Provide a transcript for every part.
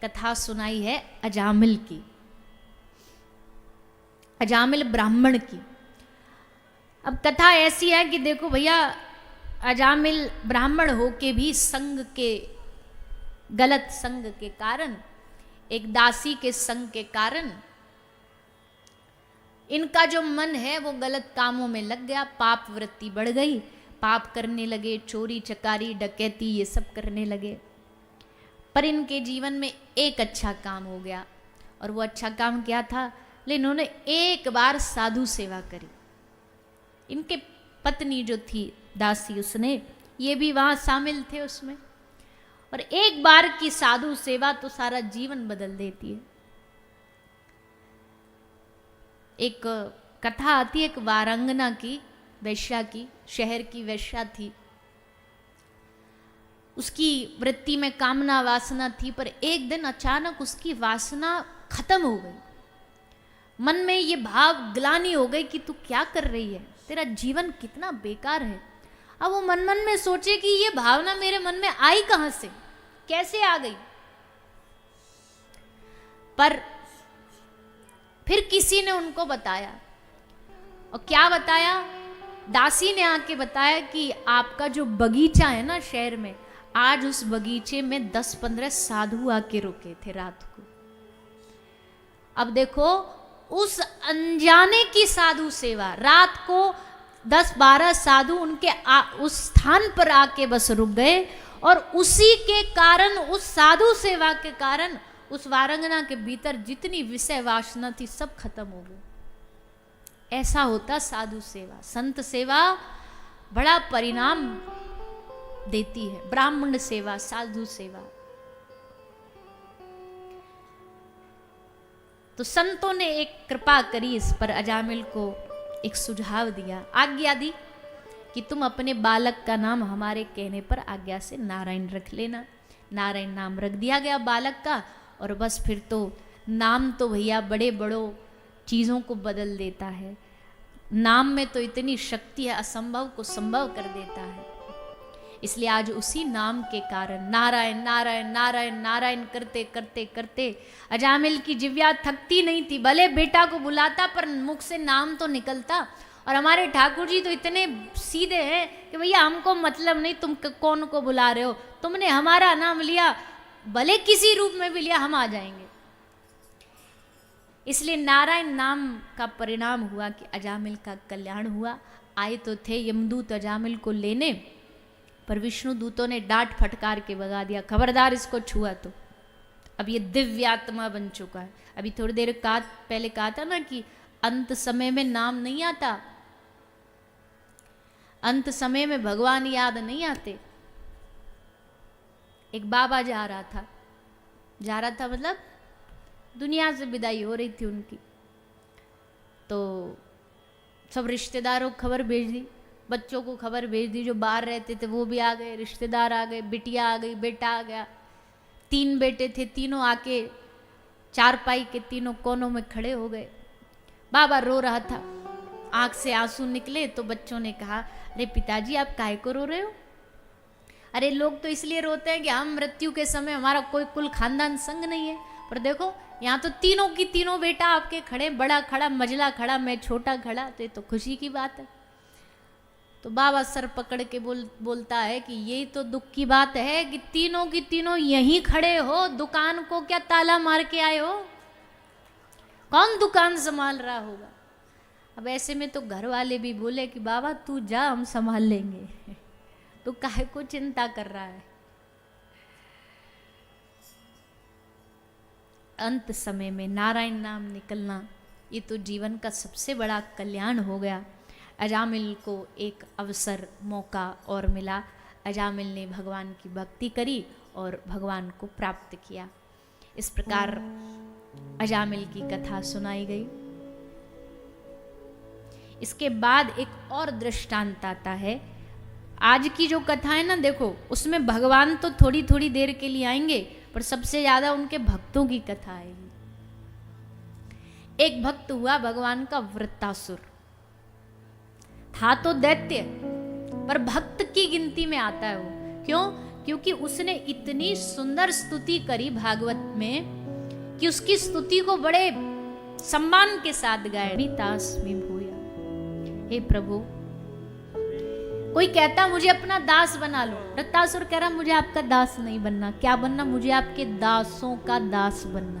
कथा सुनाई है अजामिल की, अजामिल ब्राह्मण की। अब कथा ऐसी है कि देखो भैया, अजामिल ब्राह्मण होके भी संग के, गलत संग के कारण, एक दासी के संग के कारण इनका जो मन है वो गलत कामों में लग गया, पाप वृत्ति बढ़ गई, पाप करने लगे, चोरी चकारी डकैती ये सब करने लगे। पर इनके जीवन में एक अच्छा काम हो गया, और वो अच्छा काम क्या था? लेकिन इन्होंने एक बार साधु सेवा करी। इनके पत्नी जो थी दासी, उसने, ये भी वहां शामिल थे उसमें, और एक बार की साधु सेवा तो सारा जीवन बदल देती है। एक कथा आती है एक वारंगना की, वैश्या की, शहर की वैश्या थी। उसकी वृत्ति में कामना वासना थी, पर एक दिन अचानक उसकी वासना खत्म हो गई। मन में ये भाव ग्लानि हो गई कि तू क्या कर रही है, तेरा जीवन कितना बेकार है। अब वो मन मन में सोचे कि ये भावना मेरे मन में आई कहां से, कैसे आ गई। पर फिर किसी ने उनको बताया, और क्या बताया? दासी ने आके बताया कि आपका जो बगीचा है ना शहर में, आज उस बगीचे में 10-15 साधु आके रुके थे रात को। अब देखो, उस अनजाने की साधु सेवा, रात को 10-12 साधु उनके उस स्थान पर आके बस रुक गए, और उसी के कारण, उस साधु सेवा के कारण, उस वारंगना के भीतर जितनी विषय वासना थी सब खत्म हो गई। ऐसा होता साधु सेवा, संत सेवा बड़ा परिणाम देती है। ब्राह्मण सेवा, साधु सेवा। तो संतों ने एक कृपा करी इस पर, अजामिल को एक सुझाव दिया, आज्ञा दी कि तुम अपने बालक का नाम हमारे कहने पर आज्ञा से नारायण रख लेना। नारायण नाम रख दिया गया बालक का, और बस फिर तो नाम तो भैया बड़े बड़ों चीज़ों को बदल देता है। नाम में तो इतनी शक्ति है, असंभव को संभव कर देता है। इसलिए आज उसी नाम के कारण नारायण नारायण नारायण नारायण करते करते करते अजामिल की जिह्वा थकती नहीं थी। भले बेटा को बुलाता, पर मुख से नाम तो निकलता। और हमारे ठाकुर जी तो इतने सीधे हैं कि भैया हमको मतलब नहीं तुम कौन को बुला रहे हो, तुमने हमारा नाम लिया, भले किसी रूप में भी लिया, हम आ जाएंगे। इसलिए नारायण नाम का परिणाम हुआ कि अजामिल का कल्याण हुआ। आए तो थे यमदूत अजामिल को लेने, पर विष्णु दूतों ने डांट फटकार के भगा दिया, खबरदार इसको छुआ तो। अब ये दिव्य आत्मा बन चुका है। अभी थोड़ी देर पहले कहा था ना कि अंत समय में नाम नहीं आता, अंत समय में भगवान याद नहीं आते। एक बाबा जा रहा था मतलब दुनिया से विदाई हो रही थी उनकी, तो सब रिश्तेदारों को खबर भेज दी, बच्चों को खबर भेज दी, जो बाहर रहते थे वो भी आ गए, रिश्तेदार आ गए, बिटिया आ गई, बेटा आ गया। 3 बेटे थे, तीनों आके चारपाई के तीनों कोनों में खड़े हो गए। बाबा रो रहा था, आंख से आंसू निकले, तो बच्चों ने कहा, अरे पिताजी आप काहे को रो रहे हो? अरे लोग तो इसलिए रोते हैं कि हम मृत्यु के समय हमारा कोई कुल खानदान संग नहीं है, पर देखो यहाँ तो तीनों की तीनों बेटा आपके खड़े, बड़ा खड़ा, मझला खड़ा, मैं छोटा खड़ा, तो ये तो खुशी की बात है। तो बाबा सर पकड़ के बोलता है कि यही तो दुख की बात है कि तीनों की तीनों यहीं खड़े हो, दुकान को क्या ताला मार के आए हो? कौन दुकान संभाल रहा होगा? अब ऐसे में तो घर वाले भी बोले कि बाबा तू जा, हम संभाल लेंगे, तो काहे को चिंता कर रहा है? अंत समय में नारायण नाम निकलना, ये तो जीवन का सबसे बड़ा कल्याण हो गया। अजामिल को एक अवसर, मौका और मिला। अजामिल ने भगवान की भक्ति करी और भगवान को प्राप्त किया। इस प्रकार अजामिल की कथा सुनाई गई। इसके बाद एक और दृष्टांत आता है। आज की जो कथा है ना, देखो उसमें भगवान तो थोड़ी थोड़ी देर के लिए आएंगे, पर सबसे ज्यादा उनके भक्तों की कथा आएगी। एक भक्त हुआ भगवान का वृत्तासुर, था तो दैत्य, पर भक्त की गिनती में आता है वो। क्यों? क्योंकि उसने इतनी सुंदर स्तुति करी भागवत में कि उसकी स्तुति को बड़े सम्मान के साथ गाया। दास में भूया, हे प्रभु, कोई कहता मुझे अपना दास बना लो, वृत्तासुर कह रहा मुझे आपका दास नहीं बनना। क्या बनना? मुझे आपके दासों का दास बनना,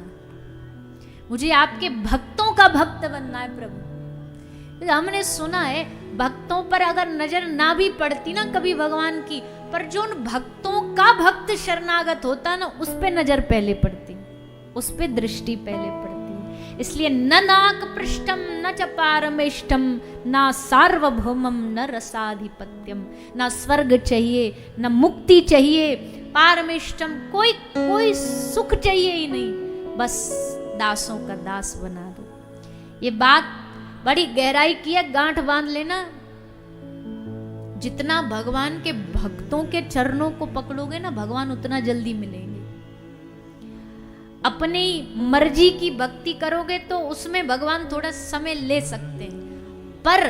मुझे आपके भक्तों का भक्त बनना है प्रभु। हमने सुना है भक्तों पर अगर नजर ना भी पड़ती ना कभी भगवान की, पर जो उन भक्तों का भक्त शरणागत होता ना, उस पे नजर पहले पड़ती, उस पे दृष्टि पहले पड़ती। इसलिए न नाक पृष्ठम न च पारमेष्टम न सार्वभौमम न रसाधिपत्यम। न स्वर्ग चाहिए, न मुक्ति चाहिए, पारमेष्टम कोई सुख चाहिए ही नहीं, बस दासों का दास बना दो। ये बात बड़ी गहराई की है, गांठ बांध लेना। जितना भगवान के भक्तों के चरणों को पकड़ोगे ना, भगवान उतना जल्दी मिलेंगे। अपनी मर्जी की भक्ति करोगे तो उसमें भगवान थोड़ा समय ले सकते हैं, पर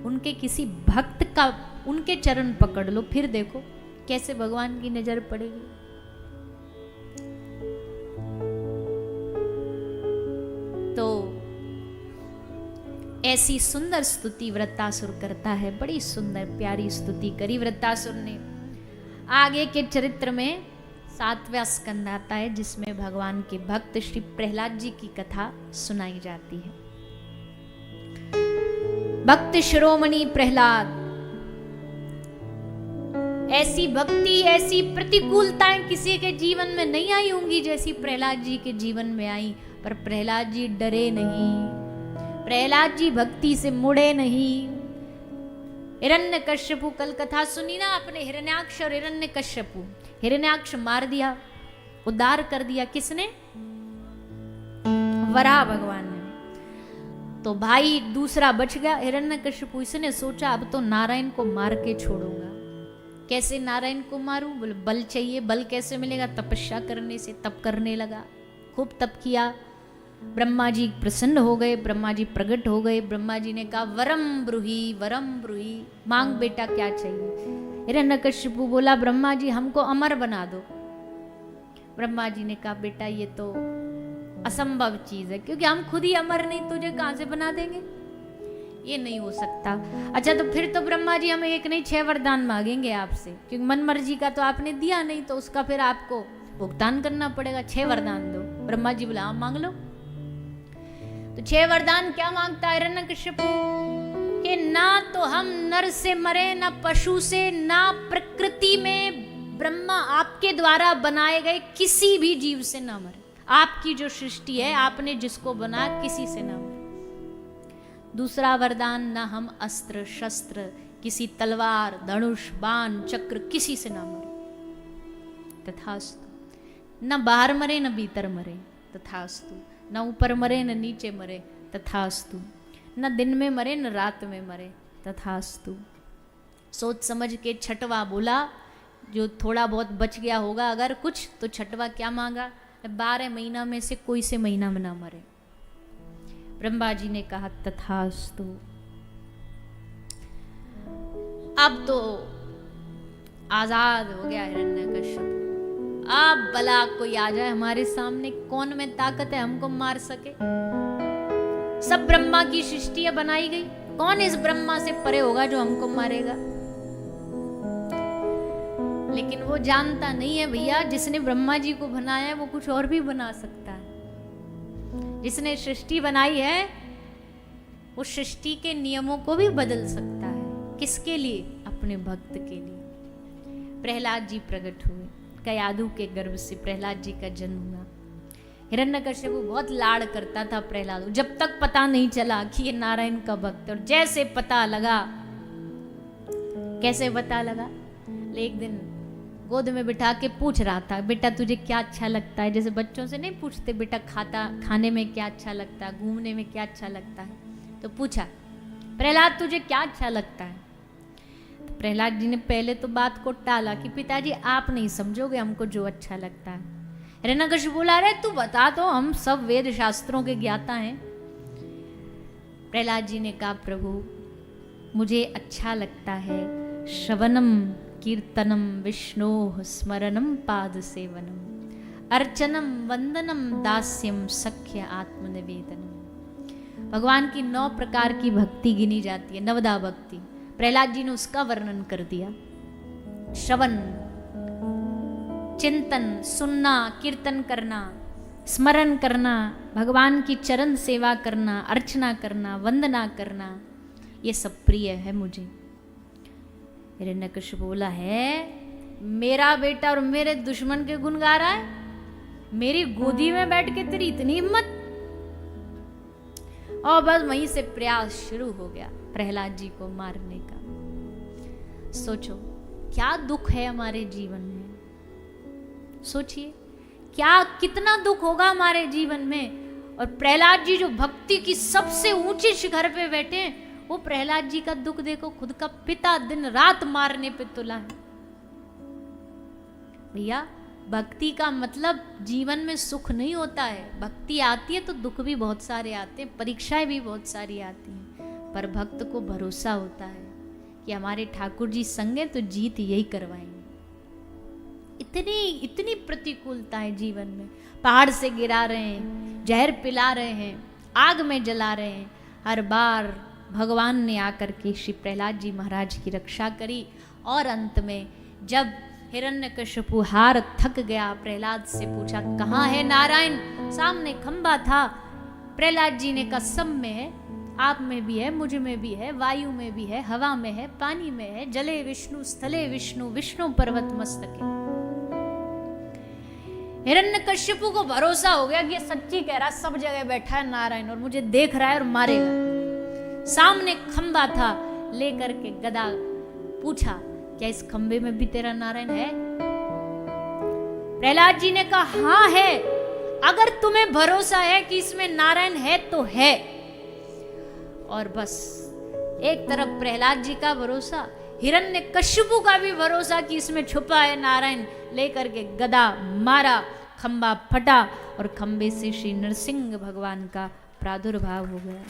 उनके किसी भक्त का उनके चरण पकड़ लो, फिर देखो कैसे भगवान की नजर पड़ेगी। तो ऐसी सुंदर स्तुति वृत्तासुर करता है, बड़ी सुंदर प्यारी स्तुति करी वृत्तासुर ने। आगे के चरित्र में 7वां स्कंद आता है, जिसमें भगवान के भक्त श्री प्रहलाद जी की कथा सुनाई जाती है। भक्त शिरोमणि प्रहलाद, ऐसी भक्ति, ऐसी प्रतिकूलताएं किसी के जीवन में नहीं आई होंगी जैसी प्रहलाद जी के जीवन में आई, पर प्रहलाद जी डरे नहीं, प्रहलाद जी भक्ति से मुड़े नहीं। हिरण्यकश्यपु, कल कथा सुनी ना आपने, हिरण्याक्ष और हिरण्यकश्यपु। हिरण्याक्ष मार दिया, उद्धार कर दिया किसने? वराह भगवान ने। तो भाई दूसरा बच गया हिरण्यकश्यपु। इसने सोचा अब तो नारायण को मार के छोड़ूंगा। कैसे नारायण को मारूं? बोले बल चाहिए। बल कैसे मिलेगा? तपस्या करने से। तप करने लगा, खूब तप किया। ब्रह्मा जी प्रसन्न हो गए, ब्रह्मा जी प्रकट हो गए। ब्रह्मा जी ने कहा वरम ब्रूहि, वरम ब्रूहि, मांग बेटा क्या चाहिए। हिरण्यकश्यपु बोला ब्रह्मा जी हमको अमर बना दो। ब्रह्मा जी ने कहा बेटा ये तो असंभव चीज है, क्योंकि हम खुद ही अमर नहीं, तुझे कहां से बना देंगे, ये नहीं हो सकता। अच्छा तो फिर तो ब्रह्मा जी हमें एक नहीं 6 वरदान मांगेंगे आपसे, क्योंकि मन मर्जी का तो आपने दिया नहीं, तो उसका फिर आपको भुगतान करना पड़ेगा। 6 वरदान दो। ब्रह्मा जी बोला मांग लो। तो 6 वरदान क्या मांगता है हिरण्यकश्यपु? कि ना तो हम नर से मरे, ना पशु से, ना प्रकृति में ब्रह्मा आपके द्वारा बनाए गए किसी भी जीव से ना मरे। आपकी जो सृष्टि है, आपने जिसको बनाया, किसी से ना मरे। दूसरा वरदान, ना हम अस्त्र शस्त्र, किसी तलवार धनुष बाण चक्र, किसी से ना मरे। तथास्तु। न बाहर मरे न भीतर मरे, तथास्तु। न ऊपर मरे न नीचे मरे, तथास्तु। न दिन में मरे न रात में मरे, तथास्तु। सोच समझ के 6वां बोला, जो थोड़ा बहुत बच गया होगा अगर कुछ, तो 6वां क्या मांगा? 12 महीना में से कोई से महीना में ना मरे। ब्रह्मा जी ने कहा तथास्तु। अब तो आजाद हो गया हिरण्यकश्यप। अब भला कोई आ जाए हमारे सामने, कौन में ताकत है हमको मार सके? सब ब्रह्मा की सृष्टि बनाई गई, कौन इस ब्रह्मा से परे होगा जो हमको मारेगा? लेकिन वो जानता नहीं है भैया, जिसने ब्रह्मा जी को बनाया है वो कुछ और भी बना सकता है। जिसने सृष्टि बनाई है वो सृष्टि के नियमों को भी बदल सकता है। किसके लिए? अपने भक्त के लिए। प्रहलाद जी प्रकट हुए, कयाधु के गर्भ से प्रहलाद जी का जन्म हुआ। हिरण्यकश्यपु बहुत लाड़ करता था प्रहलाद, जब तक पता नहीं चला कि ये नारायण का भक्त। और जैसे पता लगा, कैसे पता लगा? एक दिन गोद में बिठा के पूछ रहा था, बेटा तुझे क्या अच्छा लगता है? जैसे बच्चों से नहीं पूछते बेटा खाने में क्या अच्छा लगता है, घूमने में क्या अच्छा लगता है, तो पूछा प्रहलाद तुझे क्या अच्छा लगता है? तो प्रहलाद जी ने पहले तो बात को टाला कि पिताजी आप नहीं समझोगे हमको जो अच्छा लगता है। हिरण्यकश्यप बोला रहे तू बता दो, हम सब वेद शास्त्रों के ज्ञाता हैं। प्रहलाद जी ने कहा प्रभु मुझे अच्छा लगता है श्रवणम कीर्तनम विष्णोः स्मरणम पाद सेवनम अर्चनम वंदनम दास्यम सख्य आत्मनिवेदनम। भगवान की 9 प्रकार की भक्ति गिनी जाती है, नवदा भक्ति। प्रहलाद जी ने उसका वर्णन कर दिया। श्रवण, चिंतन, सुनना, कीर्तन करना, स्मरण करना, भगवान की चरण सेवा करना, अर्चना करना, वंदना करना, ये सब प्रिय है मुझे। हिरण्यकशिपु बोला है मेरा बेटा और मेरे दुश्मन के गुण गा रहा है, मेरी गोदी में बैठ के तेरी इतनी हिम्मत। और बस वहीं से प्रयास शुरू हो गया प्रहलाद जी को मारने का। सोचो क्या दुख है हमारे जीवन में, सोचिए क्या कितना दुख होगा हमारे जीवन में। और प्रहलाद जी जो भक्ति की सबसे ऊंचे शिखर पे बैठे हैं, वो प्रहलाद जी का दुख देखो, खुद का पिता दिन रात मारने पे तुला है। भैया भक्ति का मतलब जीवन में सुख नहीं होता है। भक्ति आती है तो दुख भी बहुत सारे आते हैं, परीक्षाएं भी बहुत सारी आती हैं, पर भक्त को भरोसा होता है कि हमारे ठाकुर जी संग है तो जीत यही करवाएंगे। इतनी प्रतिकूलता है जीवन में, पहाड़ से गिरा रहे हैं, जहर पिला रहे हैं, आग में जला रहे हैं, हर बार भगवान ने आकर के श्री प्रहलाद जी महाराज की रक्षा करी। और अंत में जब हिरण्यकशिपु हार थक गया, प्रहलाद से पूछा कहाँ है नारायण। सामने खंबा था, प्रहलाद जी ने कहा सब में है, आप में भी है, मुझ में भी है, वायु में भी है, हवा में है, पानी में है, जले विष्णु स्थले विष्णु विष्णु पर्वत मस्तके। हिरण्यकशिपु को भरोसा हो गया कि ये सच्ची कह रहा, सब जगह बैठा है नारायण और मुझे देख रहा है और मारेगा। सामने खंबा था, लेकर के गदा पूछा क्या इस खंबे में भी तेरा नारायण है? प्रहलाद जी ने कहा हाँ है, अगर तुम्हें भरोसा है कि इसमें नारायण है तो है। और बस एक तरफ प्रहलाद जी का भरोसा, हिरण्यकशिपु का भी भरोसा कि इसमें छुपा है नारायण, लेकर के गदा मारा, खंबा फटा और खंबे से श्री नरसिंह भगवान का प्रादुर्भाव हो गया।